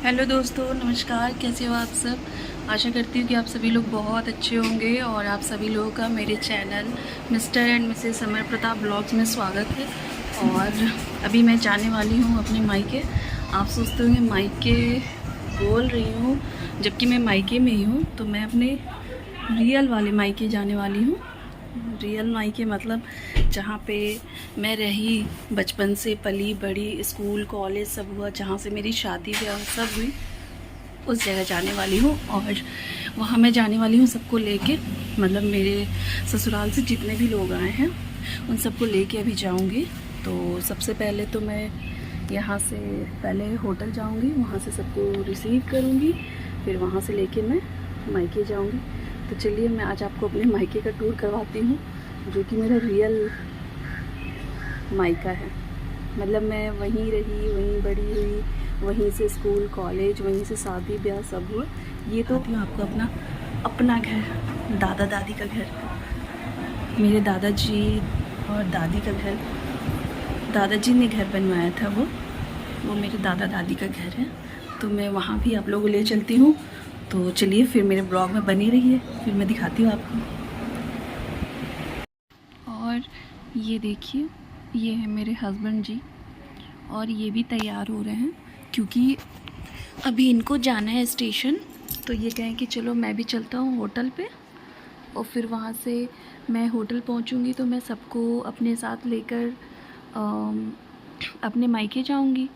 Hello दोस्तों, नमस्कार। कैसे हो आप सब। आशा करती हूँ कि आप सभी लोग बहुत अच्छे होंगे और आप सभी लोगों का मेरे channel mister and Mrs summer Pratap blogs में स्वागत है। और अभी मैं जाने वाली हूँ अपने मायके। आप सोचते होंगे मायके बोल रही हूँ, जबकि मैं मायके में ही हूँ। तो मैं अपने रियल वाले मायके जाने वाली हूँ। रियल मायके मतलब जहाँ पे मैं रही, बचपन से पली बड़ी, स्कूल कॉलेज सब हुआ, जहाँ से मेरी शादी ब्याह सब हुई, उस जगह जाने वाली हूँ। और वहाँ मैं जाने वाली हूँ सबको लेके, मतलब मेरे ससुराल से जितने भी लोग आए हैं उन सबको लेके अभी जाऊँगी। तो सबसे पहले तो मैं यहाँ से पहले होटल जाऊँगी, वहाँ से सबको रिसीव करूँगी, फिर वहाँ से लेके मैं मायके जाऊँगी। तो चलिए मैं आज आपको अपने मायके का टूर करवाती हूँ, जो कि मेरा रियल मायका है। मतलब मैं वहीं रही, वहीं बड़ी हुई, वहीं से स्कूल कॉलेज, वहीं से शादी ब्याह सब हुआ। ये तो आपको अपना अपना घर, दादा दादी का घर, मेरे दादाजी और दादी का घर। दादाजी ने घर बनवाया था, वो मेरे दादा दादी का घर है। तो मैं वहाँ भी आप लोगों को ले चलती हूँ। तो चलिए फिर मेरे ब्लॉग में बनी रहिए, फिर मैं दिखाती हूँ आपको। और ये देखिए, ये है मेरे हस्बैंड जी, और ये भी तैयार हो रहे हैं क्योंकि अभी इनको जाना है स्टेशन। तो ये कहें कि चलो मैं भी चलता हूँ होटल पे, और फिर वहाँ से मैं होटल पहुँचूँगी तो मैं सबको अपने साथ लेकर अपने मायके जाऊँगी,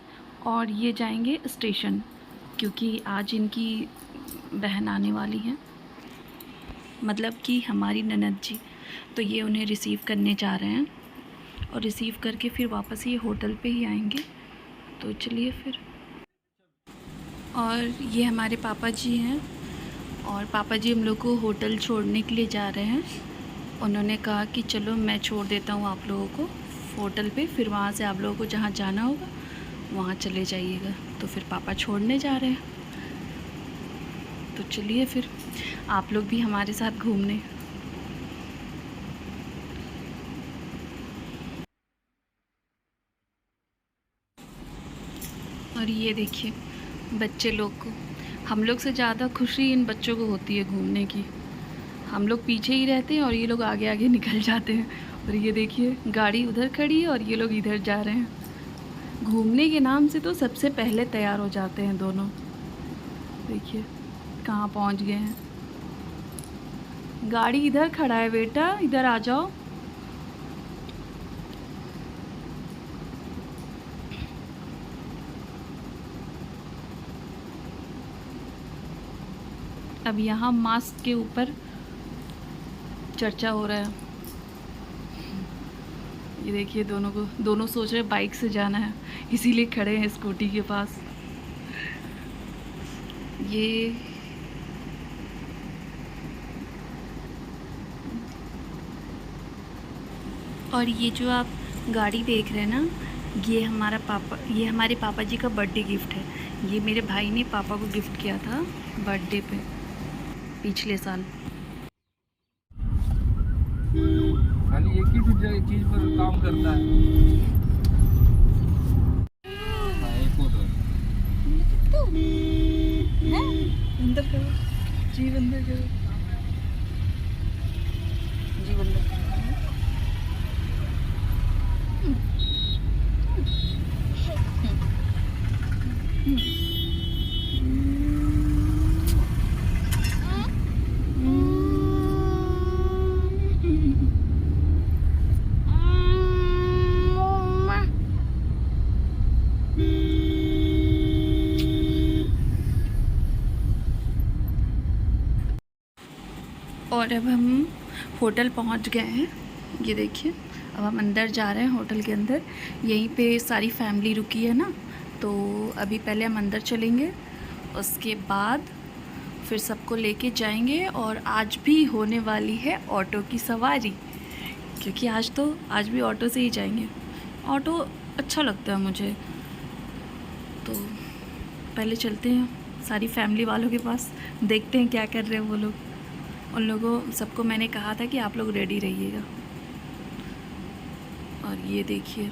और ये जाएंगे स्टेशन क्योंकि आज इनकी बहन आने वाली हैं, मतलब कि हमारी ननद जी। तो ये उन्हें रिसीव करने जा रहे हैं और रिसीव करके फिर वापस ये होटल पे ही आएंगे। तो चलिए फिर। और ये हमारे पापा जी हैं, और पापा जी हम लोग को होटल छोड़ने के लिए जा रहे हैं। उन्होंने कहा कि चलो मैं छोड़ देता हूँ आप लोगों को होटल पे, फिर वहाँ से आप लोगों को जहाँ जाना होगा वहाँ चले जाइएगा। तो फिर पापा छोड़ने जा रहे हैं। तो चलिए फिर आप लोग भी हमारे साथ घूमने। और ये देखिए बच्चे लोग को, हम लोग से ज़्यादा खुशी इन बच्चों को होती है घूमने की। हम लोग पीछे ही रहते हैं और ये लोग आगे आगे निकल जाते हैं। और ये देखिए गाड़ी उधर खड़ी है और ये लोग इधर जा रहे हैं। घूमने के नाम से तो सबसे पहले तैयार हो जाते हैं दोनों। देखिए कहाँ पहुँच गए हैं। गाड़ी इधर खड़ा है बेटा, इधर आ जाओ। अब यहाँ मास्क के ऊपर चर्चा हो रहा है। ये देखिए दोनों सोच रहे बाइक से जाना है, इसीलिए खड़े हैं स्कूटी के पास। ये और ये जो आप गाड़ी देख रहे हैं ना, ये हमारे पापा जी का बर्थडे गिफ्ट है। ये मेरे भाई ने पापा को गिफ्ट किया था बर्थडे पे पिछले साल। खाली एक ही चीज पर काम करता है। हाँ, एक और अंदर करो जी, अंदर करो जी, अंदर करो। और अब हम होटल पहुंच गए हैं। ये देखिए अब हम अंदर जा रहे हैं होटल के अंदर। यहीं पे सारी फैमिली रुकी है ना, तो अभी पहले हम अंदर चलेंगे, उसके बाद फिर सबको लेके जाएंगे। और आज भी होने वाली है ऑटो की सवारी, क्योंकि आज भी ऑटो से ही जाएंगे। ऑटो अच्छा लगता है मुझे। तो पहले चलते हैं सारी फैमिली वालों के पास, देखते हैं क्या कर रहे हैं वो लोग। उन लोगों सबको मैंने कहा था कि आप लोग रेडी रहिएगा। और ये देखिए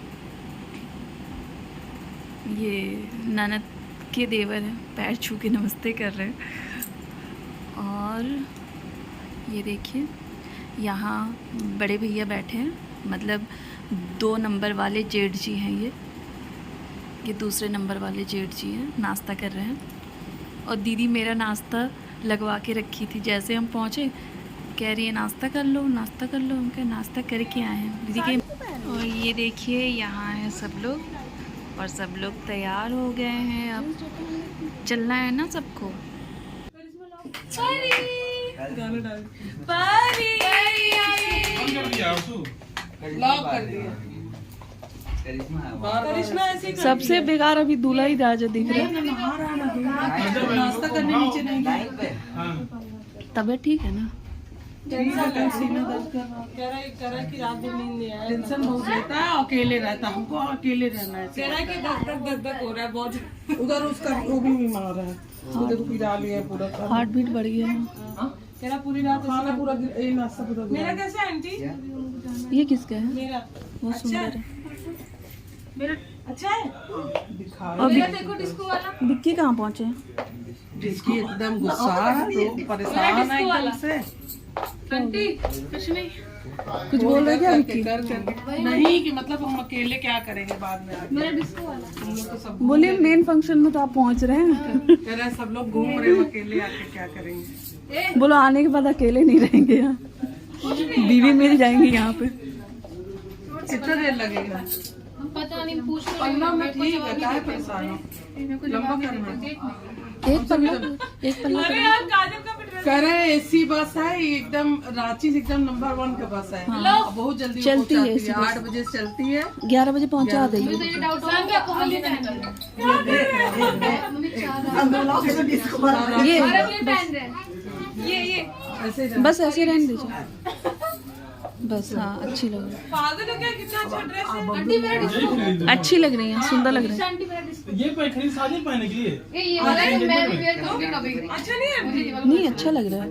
ये ननद इनके देवर हैं, पैर छू के नमस्ते कर रहे हैं। और ये देखिए यहाँ बड़े भैया बैठे हैं, मतलब 2 नंबर वाले जेठ जी हैं। ये दूसरे नंबर वाले जेठ जी हैं, नाश्ता कर रहे हैं। और दीदी मेरा नाश्ता लगवा के रखी थी। जैसे हम पहुँचे कह रही है नाश्ता कर लो, नाश्ता कर लो। हम कह नाश्ता करके आए हैं दीदी के। और ये देखिए यहाँ है सब लोग, और सब लोग तैयार हो गए हैं। अब चलना है ना सबको। सबसे बेकार अभी दूल्हा ही राजा दिख रहा है। नाश्ता करने नीचे नहीं गए। तबीयत ठीक है ना? रात में नींद नहीं आया, टेंशन बहुत लेता है, अकेले रहता है, हमको अकेले रहना है। कह रहा है कि धक हो रहा है बहुत। उधर उसका वो भी बीमार है, उधर गिरा लिया है पूरा, हार्ट बीट बढ़ गया है। कह रहा पूरी रात खाना पूरा नाश्ता पूरा। मेरा कैसा है आंटी? ये किसका है? मेरा बहुत सुंदर है। मेरा अच्छा है। दिखा और देखो डिस्को वाला विक्की कहाँ पहुँचे? डिस्की एकदम गुस्सा है, परेशान है एकदम से। आंटी कुछ नहीं, कुछ बोल रहे क्या विक्की? नहीं कि मतलब हम अकेले क्या करेंगे बाद में। मेरा डिस्को वाला हम लोग तो सब बोलिए मेन फंक्शन में तो आप पहुँच रहे हैं। कह रहे हैं सब लोग घूम रहे हैं, अकेले आके क्या करेंगे। बोलो आने के बाद अकेले नहीं रहेंगे यहाँ, बीवी मिल जाएंगी यहाँ पे। कितना देर लगेगा? पता नहीं, पूछ 15 मिनट ठीक है, क्या है परेशान हो? लंबा करना है। एक पल्ला कह रहे हैं एसी बस है एकदम, रांची से एकदम नंबर 1 का बस है। बहुत जल्दी चलती है, 8 बजे चलती है, 11 बजे पहुँचा देगी। ये ऐसे बस ऐसे रहने दीजिए बस। हाँ अच्छी लग रही है, अच्छी लग रही है, सुंदर लग रही है। ये पैखड़ी शादी पहने के लिए ये वाला मैं भी वेयर करूंगी कभी। अच्छा नहीं नहीं अच्छा लग रहा है,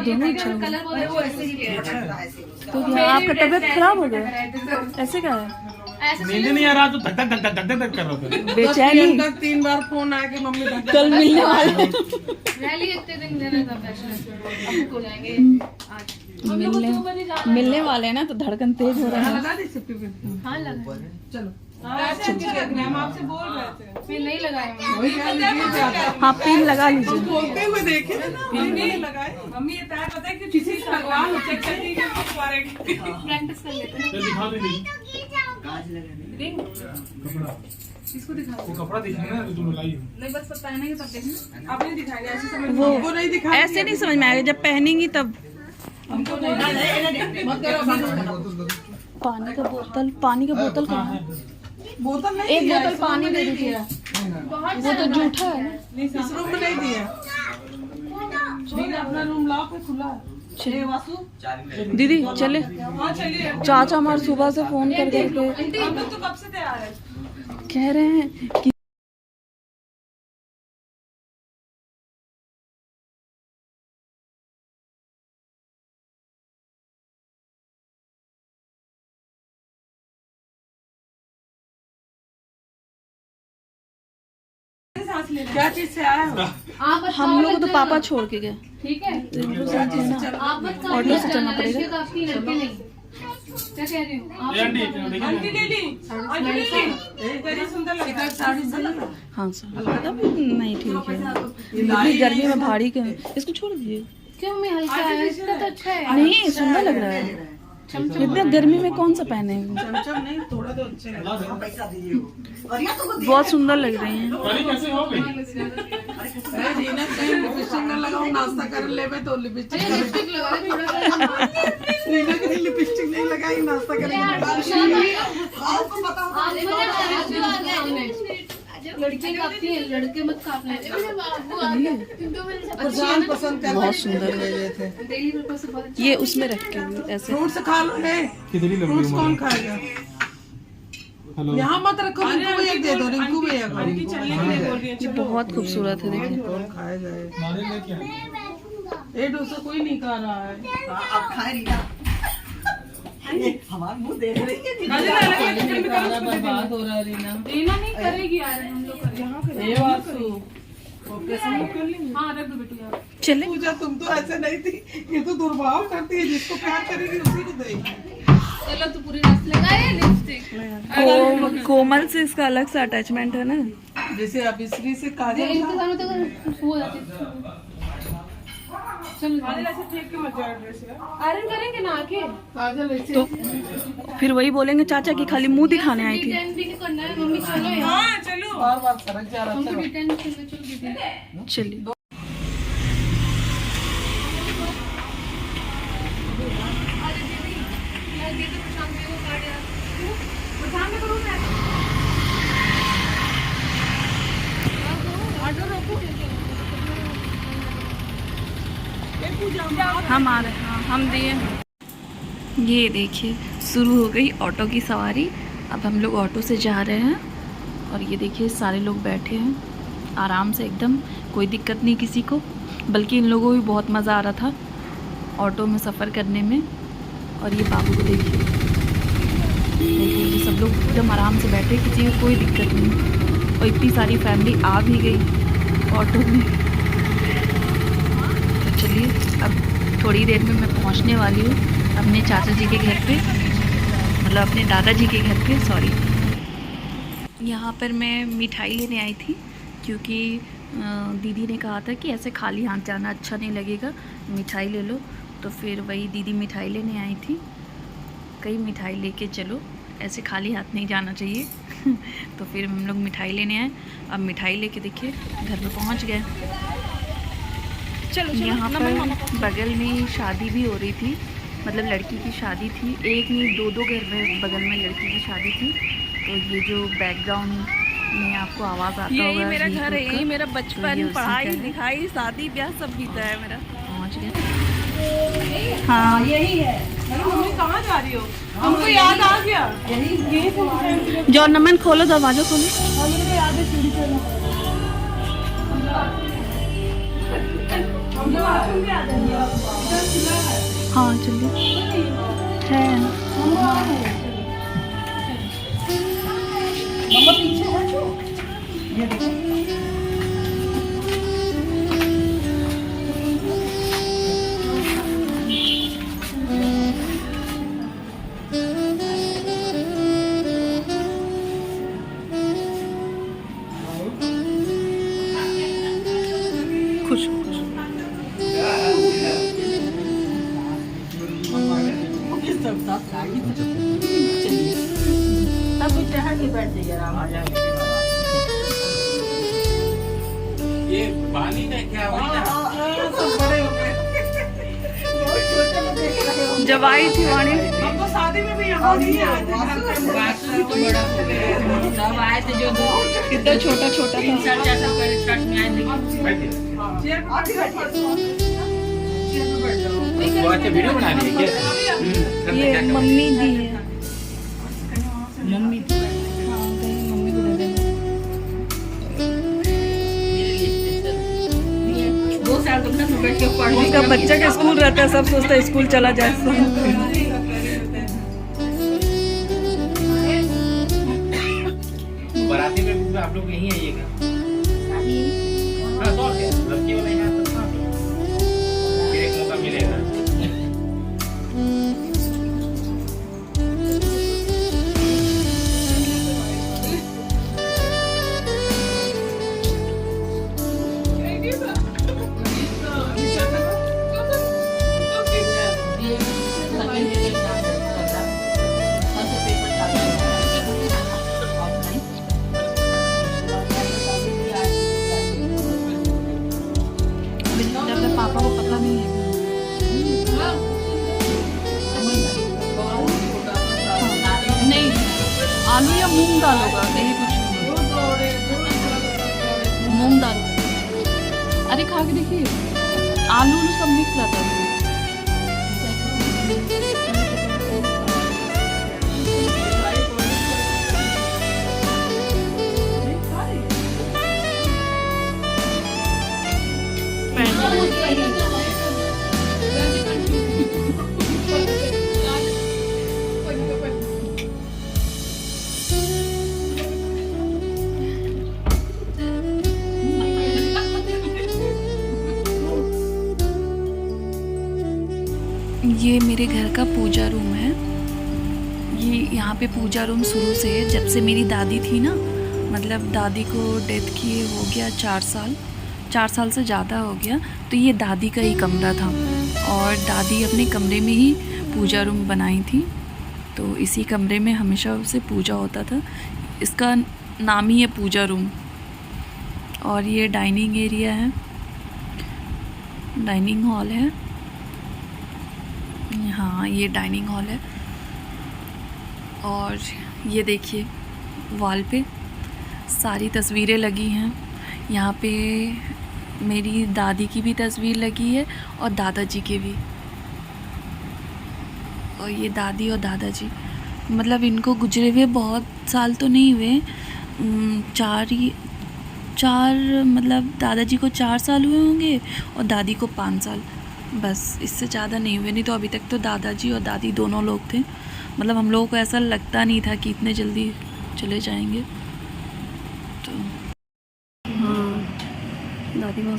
दोनों अच्छा लग रहा कलर वो ऐसे ही है। है। तो क्या आपका तबीयत खराब हो गया? ऐसे क्या है? नींद नहीं आ रहा तो धक धक धक धक धक धक कर रहा था। बेचैनी 3 बार फोन आया कि मम्मी कल मिलने वाले, रैली इतने दिन देना था फैशन, अब हो जाएंगे आज। मिलने वाले हैं ना, तो धड़कन तेज हो रहा है। लगा दी सिप्पी पे। हाँ लगा, चलो हम आपसे बोल रहे थे, फिर नहीं लगाए। वही कह लीजिए। हाँ पिन लगा लीजिए। बोलते हुए देखे नहीं लगाए। मम्मी ये पैर पता है कि किसी से लगवा लो, चेक करके प्रैक्टिस कर लेते हैं। दिखा दे इसको दिखा। वो कपड़ा दिखाना है तुम लाई। नहीं बस पहनेंगे तब देखना। आपने दिखाया ऐसे समझ में, वो हमको नहीं दिखा। ऐसे नहीं समझ में आएगा, जब पहनेंगी तब। हमको नहीं मत करो। पानी का बोतल कहाँ है? बोतल नहीं एक दिया, बोतल इस रूम पानी में दे नहीं दीजिए। दिया। वो तो जूठा है। इस रूम में नहीं दिया। दीदी अपना रूम लॉक है, खुला है। चलिए वासु दीदी चले। हाँ चलिए। चाचा हमारे सुबह से फोन कर करके हम लोग तो कब से तैयार है। कह रहे हैं कि क्या चीज से आया हो? आप हम लोग तो पापा छोड़ के गए, ठीक है, आप मत ऑटो से चलना पड़ेगा। आपकी लड़के नहीं, क्या कह रही हो आप? आंटी ले ली, आंटी ले ली। तेरी सुंदर लग रहा है साड़ी सही है। हाँ सर अब नहीं ठीक है, इतनी गर्मी में भारी का इसको छोड़ दीजिए। क्यों मैं हल्का है, इसका तो अच्छा है। नहीं सुंदर लग रहा है, इतनी गर्मी में कौन सा पहने? चमचम नहीं, थोड़ा तो अच्छे लग रहा है। बहुत सुंदर लग रही हैं। अरे कैसे हो गई? अरे रीना कहीं लिपस्टिक न लगाऊं, नाश्ता कर लेवे तो लिपस्टिक लिपस्टिक लगा दे थोड़ा सा। रीना कहीं लिपस्टिक नहीं लगाई, नाश्ता लड़के काफी है, लड़के मत काटना। पसंद कर बहुत सुंदर ले थे। डेली पर्पस से बहुत अच्छा। ये उसमें रख के ऐसे। फ्रूट्स खा लो ले, कितनी लंबी फ्रूट्स उम्र कौन है? खाएगा? हेलो यहाँ मत रखो, रिंकू भैया दे दो, रिंकू भैया को। ये बहुत खूबसूरत है, देखिए। कौन खाएगा ये? नारियल लेके आए। ये डोसा कोई नहीं खा रहा है। अब खाए रीना, हमारा मुंह देख रही है। बर्बाद हो रहा है रीना। रीना नहीं करेगी यार, हम लोग करेंगे। ये वासु हाँ रख दो बेटी आप। चले पूजा तुम तो ऐसे नहीं थी, ये तो दुर्भाव करती है, जिसको प्यार करेगी उसी को देगी। चलो तो पूरी रस लगा रहे लिपस्टिक। कोमल से इसका अलग से अटैचमेंट है ना। जैसे अभिश्री से काजल इंतजार तक हो जाती है। चलो काजल ऐसे फेंक के मत जाओ ड्रेस यार। आयरन करेंगे ना आके। काजल ऐसे तो फिर वही बोलेंगे चाचा की खाली मुंह दिखाने आई थी। रिटर्न भी नहीं करना है मम्मी, चलो यार। चलो बार बार सरक जा रहा हमको था। रिटर्न करना, चलो रिटर्न। चलिए हम आ रहे हैं। हाँ हम दिए। ये देखिए शुरू हो गई ऑटो की सवारी। अब हम लोग ऑटो से जा रहे हैं और ये देखिए सारे लोग बैठे हैं आराम से एकदम, कोई दिक्कत नहीं किसी को। बल्कि इन लोगों को भी बहुत मज़ा आ रहा था ऑटो में सफ़र करने में। और ये बाबू को देखिए, देखिए ये सब लोग एकदम आराम से बैठे, किसी को कोई दिक्कत नहीं। और इतनी सारी फैमिली आ भी गई ऑटो में। तो चलिए अब थोड़ी देर में मैं पहुंचने वाली हूँ अपने चाचा जी के घर पे, मतलब अपने दादाजी के घर पे, सॉरी। यहाँ पर मैं मिठाई लेने आई थी क्योंकि दीदी ने कहा था कि ऐसे खाली हाथ जाना अच्छा नहीं लगेगा, मिठाई ले लो। तो फिर वही दीदी मिठाई लेने आई थी। कई मिठाई लेके चलो, ऐसे खाली हाथ नहीं जाना चाहिए। तो फिर हम लोग मिठाई लेने आए। अब मिठाई लेके देखिए घर पे पहुँच गए। चलो यहाँ पर बगल में शादी भी हो रही थी, मतलब लड़की की शादी थी। एक नहीं दो घर में बगल में लड़की की शादी थी। तो ये जो बैकग्राउंड में आपको आवाज़ आता होगा, यही मेरा घर है, का, यही मेरा तो बचपन, ये उसी पढ़ाई का है। लिखाई, शादी ब्याह सब बीता है मेरा। पहुँच गए। हाँ यही है। मम्मी कहाँ जा रही हो? हमको याद आ गया। यही जो नमन खोलो, दरवाजा खोलो। हमको याद है सीढ़ी पे हम लोग आते भी आ जाएंगे। इधर खुला है। हाँ चलिए है। मम्मा पीछे है जो ये देखो। खुश खुश। सब साथ खाएगी। चलिए तब कुछ यहाँ नहीं बैठ जाइए, आराम आ जाएंगे। ये पानी का क्या सब बड़े हो गए। बहुत छोटे में देख रहे हो। जब आई थी वाणी, हमको शादी में भी यहाँ नहीं आए थे। सब आए थे जो कितना छोटा छोटा था। 3-4 साल पहले चर्च में आए थे। चेयर पे बैठ जाओ। वो अच्छा वीडियो बना रही है क्या? ये मम्मी दी है। मम्मी हाँ कहीं मम्मी को दे देना। मेरे लिए स्पेशल 2 साल तक मैं बैठ के पढ़ उसका बच्चा का स्कूल रहता है, सब सोचता है स्कूल चला जाए। बाराती में भी आप लोग यहीं आइएगा। हाँ तो और क्या, लड़की वाला यहाँ तो आप लोग। फिर एक मौका मिलेगा। जब पापा को पता नहीं है। नहीं आलू या मूंग दाल होगा, यही कुछ मूंग दाल। अरे खा के देखिए, आलू सब मिक्स रहता है। ये मेरे घर का पूजा रूम है। ये यहाँ पे पूजा रूम शुरू से है, जब से मेरी दादी थी ना, मतलब दादी को डेथ किए हो गया 4 साल से ज़्यादा हो गया। तो ये दादी का ही कमरा था और दादी अपने कमरे में ही पूजा रूम बनाई थी, तो इसी कमरे में हमेशा उसे पूजा होता था। इसका नाम ही है पूजा रूम। और ये डाइनिंग एरिया है, डाइनिंग हॉल है। हाँ, ये डाइनिंग हॉल है। और ये देखिए वॉल पे सारी तस्वीरें लगी हैं। यहाँ पे मेरी दादी की भी तस्वीर लगी है और दादाजी की भी। और ये दादी और दादाजी, मतलब इनको गुजरे हुए बहुत साल तो नहीं हुए, चार मतलब दादाजी को 4 साल हुए होंगे और दादी को 5 साल, बस इससे ज़्यादा नहीं हुए। नहीं तो अभी तक तो दादाजी और दादी दोनों लोग थे। मतलब हम लोगों को ऐसा लगता नहीं था कि इतने जल्दी चले जाएंगे। तो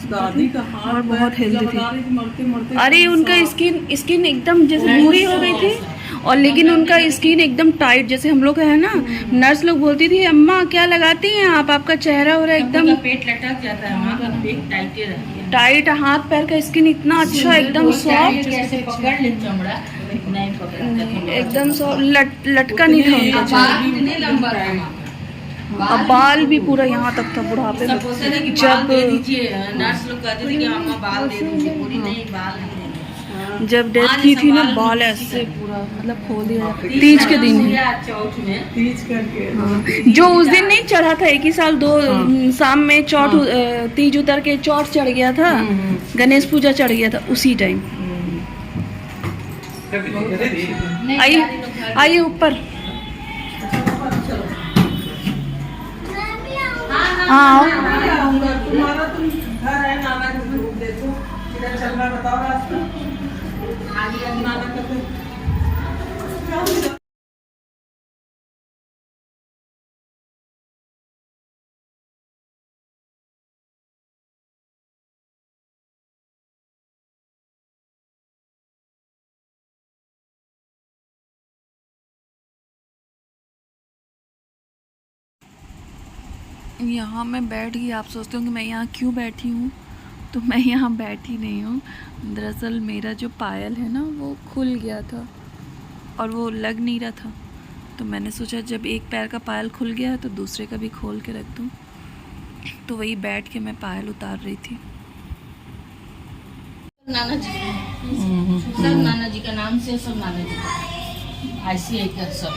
दादी का हाथ और बहुत हेल्दी थी। मरते मरते अरे उनका स्किन एकदम जैसे पूरी हो गई थी, और लेकिन उनका स्किन एकदम टाइट, जैसे हम लोग है ना, नर्स लोग बोलती थी अम्मा क्या लगाती हैं आप, आपका चेहरा हो रहा है एकदम पेट लटक जाता है, वहाँ का पेट टाइट ही रहती है। टाइट, हाथ पैर का स्किन इतना अच्छा, एकदम सॉफ्ट, कैसे पकड़ ले चमड़ा नहीं पकड़ता, एकदम सॉफ्ट, लटका नहीं था उनका चेहरा। इतने लंबा था, और बाल भी पूरा यहाँ तक था बुढ़ापे में। जब दे दीजिए, नर्स लोग कहते थे कि अम्मा बाल दे दीजिए, पूरी नहीं बाल जब डेथ की थी ना, बाल ऐसे पूरा मतलब खोल दिया। तीज के दिन है, चौथ में तीज करके जो उस दिन नहीं चढ़ा था, एक ही साल दो शाम में चौथ, तीज उतर के चौथ चढ़ गया था, गणेश पूजा चढ़ गया था उसी टाइम। आइए ऊपर। हाँ तुम्हारा तुम घर है, नाना का ग्रुप देखो किधर चल रहा है, बताओ रास्ता। नाना का यहाँ मैं बैठ गई। आप सोचते होंगे मैं यहाँ क्यों बैठी हूँ, तो मैं यहाँ बैठी नहीं हूँ। दरअसल मेरा जो पायल है ना, वो खुल गया था और वो लग नहीं रहा था, तो मैंने सोचा जब एक पैर का पायल खुल गया है तो दूसरे का भी खोल के रख दूँ। तो वही बैठ के मैं पायल उतार रही थी। नाना जी, सब नाना जी का नाम से, सब नाना जी का ICI का सब।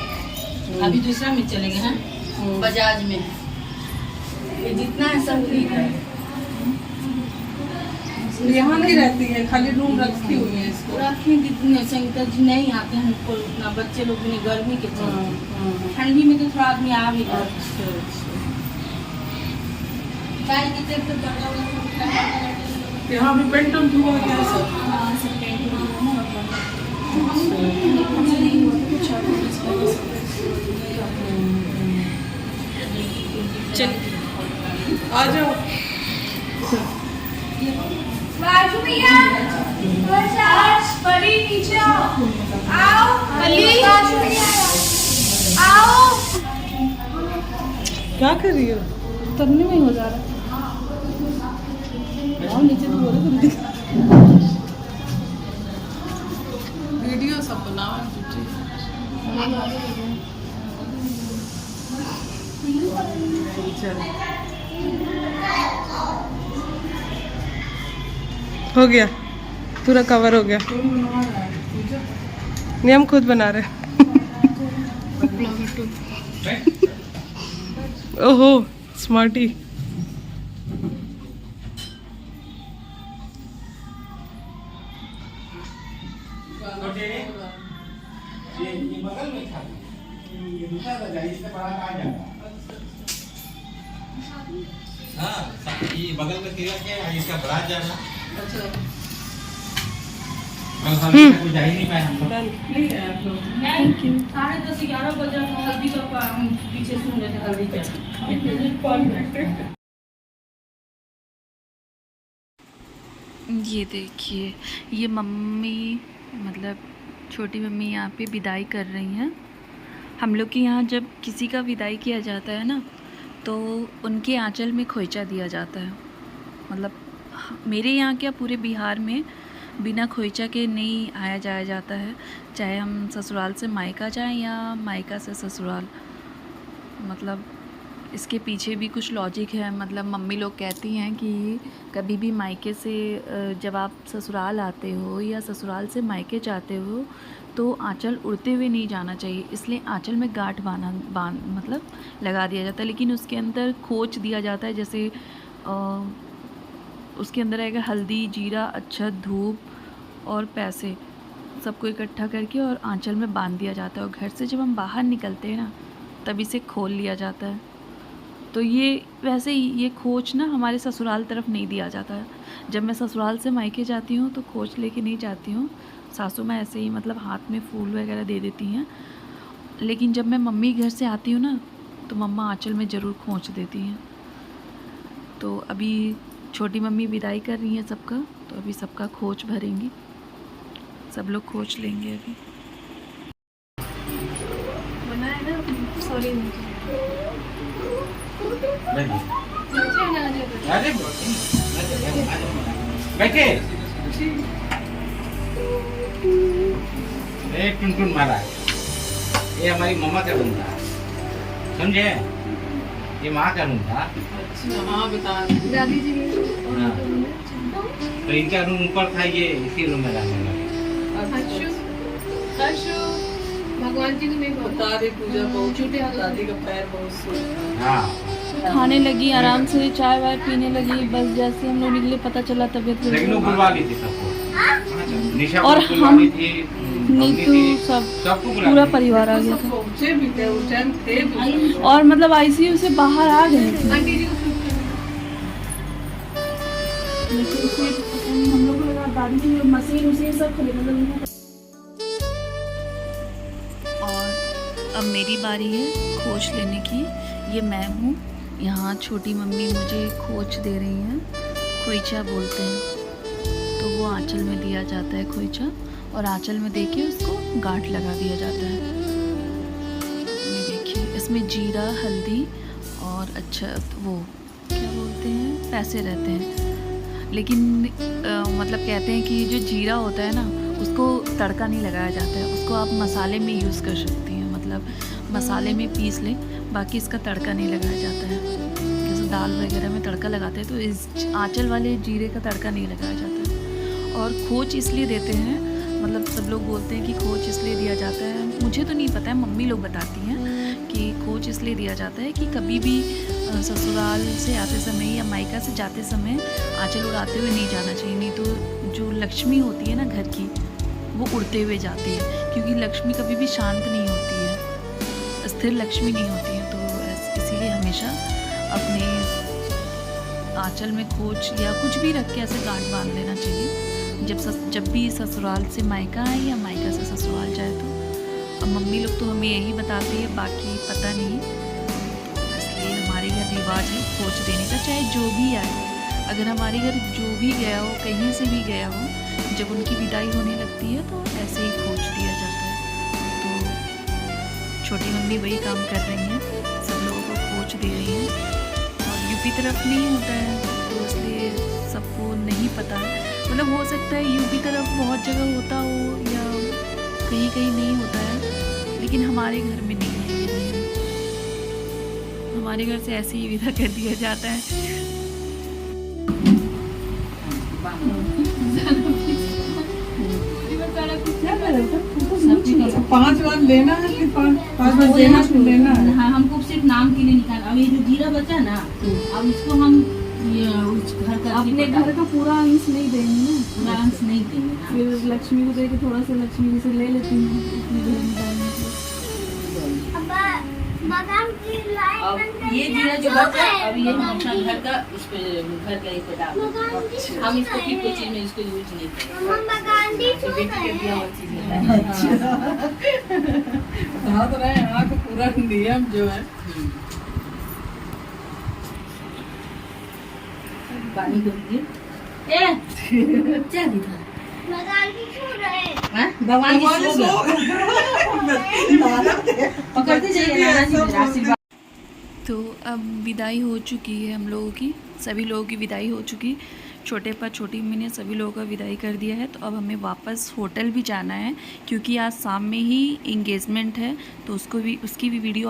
अभी दूसरा में चले गए हैं, बजाज में। ये जितना है सब ठीक है। यहाँ नहीं रहती है, खाली रूम रखी हुई है इसको। रखें कितने, संगीता जी नहीं आते हैं हमको उतना, बच्चे लोग भी नहीं, गर्मी के चलते। ठंडी में तो थोड़ा आदमी आ भी जाता है। यहाँ भी पेंट हुआ क्या सब? आ जाओ। बाजू भैया, परी नीचे आओ, परी बाजू भैया आओ। क्या कर रही हो? तबने में हो जा रहा। नीचे तो बोले वीडियो सब बनाओ। हो गया, पूरा कवर हो गया। नहीं, हम खुद बना रहे। ओहो स्मार्टी। हाँ, ये बगल में किया क्या है, इसका बड़ा जाना। कोई जा ही नहीं पाया हम लोग। Thank you. 10:30-11 बजे हल्दी का हम पीछे सुन रहे थे, हल्दी चल। ये देखिए, ये मम्मी मतलब छोटी मम्मी यहाँ पे विदाई कर रही हैं। हम लोग के यहाँ जब किसी का विदाई किया जाता है ना, तो उनके आंचल में खोइचा दिया जाता है। मतलब मेरे यहाँ क्या पूरे बिहार में बिना खोइचा के नहीं आया जाया जाता है, चाहे हम ससुराल से मायका जाएं या मायका से ससुराल। मतलब इसके पीछे भी कुछ लॉजिक है। मतलब मम्मी लोग कहती हैं कि कभी भी मायके से जब आप ससुराल आते हो या ससुराल से मायके जाते हो तो आंचल उड़ते हुए नहीं जाना चाहिए, इसलिए आंचल में गांठ मतलब लगा दिया जाता है। लेकिन उसके अंदर खोच दिया जाता है, जैसे उसके अंदर आएगा हल्दी, जीरा, अक्षत, धूप और पैसे, सबको इकट्ठा करके और आंचल में बांध दिया जाता है। और घर से जब हम बाहर निकलते हैं ना, तब इसे खोल लिया जाता है। तो ये वैसे ही ये खोच ना हमारे ससुराल तरफ नहीं दिया जाता है। जब मैं ससुराल से मायके जाती हूँ तो खोच लेके नहीं जाती हूँ। सासू माँ ऐसे ही मतलब हाथ में फूल वगैरह दे देती हैं। लेकिन जब मैं मम्मी घर से आती हूँ ना, तो मम्मा आंचल में ज़रूर खोच देती हैं। तो अभी छोटी मम्मी विदाई कर रही हैं सबका, तो अभी सबका खोच भरेंगी, सब लोग खोच लेंगे अभी। बनाया ना, सॉरी बैठे टुनटुन महाराज, ये हमारी मम्मा का रूम था, समझे? ये माँ का रूम था। हाँ बता। दादी जी हाँ। तो इनका रूम ऊपर था, ये इसी रूम में रहने लगा। भगवान जी को नहीं बता रही पूजा बहुत छूटे हाथ दादी का पैर बहुत सूज। हाँ, खाने लगी, आराम से चाय वाय पीने लगी। बस जैसे हम लोग निकले पता चला तबीयत लेकिन वो बुलवा ली थी सबको। निशा और को बुलवा हम ली थी, नीतू सबको बुला पूरा ली थी। परिवार आ गया था। पहुंचे भी थे उस टाइम थे भी। और मतलब आईसीयू से बाहर आ गए थे। आंटी जी को लेकिन फिर हम लोग को लगा दादी की मशीन उसीन सब खुले मतलब। और अब मेरी बारी है खोज लेने की। ये मैं हूँ यहाँ, छोटी मम्मी मुझे खोज दे रही हैं। खोइचा बोलते हैं, तो वो आंचल में दिया जाता है खोइचा, और आंचल में देके उसको गांठ लगा दिया जाता है। ये देखिए, इसमें जीरा, हल्दी और अच्छा वो क्या बोलते हैं, पैसे रहते हैं। लेकिन मतलब कहते हैं कि जो जीरा होता है ना, उसको तड़का नहीं लगाया जाता है, उसको आप मसाले में यूज़ कर सकती हैं। मतलब मसाले में पीस लें, बाकी इसका तड़का नहीं लगाया जाता है। जैसे दाल वगैरह में तड़का लगाते हैं, तो इस आंचल वाले जीरे का तड़का नहीं लगाया जाता है। और खोच इसलिए देते हैं, मतलब सब लोग बोलते हैं कि खोच इसलिए दिया जाता है, मुझे तो नहीं पता है, मम्मी लोग बताती हैं कि खोच इसलिए दिया जाता है कि कभी भी ससुराल से आते समय या मायका से जाते समय आंचल उड़ाते हुए नहीं जाना चाहिए। नहीं तो जो लक्ष्मी होती है ना घर की, वो उड़ते हुए जाती है, क्योंकि लक्ष्मी कभी भी शांत नहीं होती है, स्थिर लक्ष्मी नहीं होती है। तो इसीलिए हमेशा अपने आंचल में खोच या कुछ भी रख के ऐसे गांठ बांध लेना चाहिए जब भी ससुराल से मायका आए या मायका से ससुराल जाए। तो अब मम्मी लोग तो हमें यही बताती है, बाकी पता नहीं। इसलिए हमारे घर रिवाज है खोच देने का, चाहे जो भी आए। अगर हमारे घर जो भी गया हो, कहीं से भी गया हो, जब उनकी विदाई होने लगती है तो ऐसे ही खोच दिया जाता है। तो छोटी मम्मी वही काम कर रही हैं, सब लोगों को खोच दे रही हैं। और यूपी तरफ नहीं होता है, तो इसलिए सबको नहीं पता है। मतलब हो सकता है यूपी तरफ बहुत जगह होता हो या कहीं कहीं नहीं होता है, लेकिन हमारे घर में नहीं है ये नियम। हमारे घर से ऐसे ही विदा कर दिया जाता है। 5 बार लेना है कि 5 बार देना फिर लेना है। हाँ, हमको सिर्फ नाम के लिए निकाल। अब ये जो जीरा बचा ना, अब इसको हम उस घर का अपने घर का पूरा अंश नहीं देंगे ना, पूरा अंश नहीं देंगे। हाँ। फिर लक्ष्मी को दे के थोड़ा सा लक्ष्मी जी से ले लेती हूँ अपने घर में डालने के लिए। अब ये जीरा जो बचा, अब ये हम अपना घर का इस पे घर का पे डाल देंगे। हम इसको फिर कोई चीज में इसको यूज नहीं करेंगे। तो बेटी के दिया हुआ चीज है। बता तो रहे हैं, यहाँ का पूरा नियम जो है। पानी को दिए। ए, क्या दिखा? हाँ? भगवान जी सो गए। पकड़ते जाइए नाना जी मेरा आशीर्वाद। तो अब विदाई हो चुकी है हम लोगों की, सभी लोगों की विदाई हो चुकी। छोटे पर छोटी मम्मी ने सभी लोगों का विदाई कर दिया है। तो अब हमें वापस होटल भी जाना है क्योंकि आज शाम में ही इंगेजमेंट है, तो उसकी भी वीडियो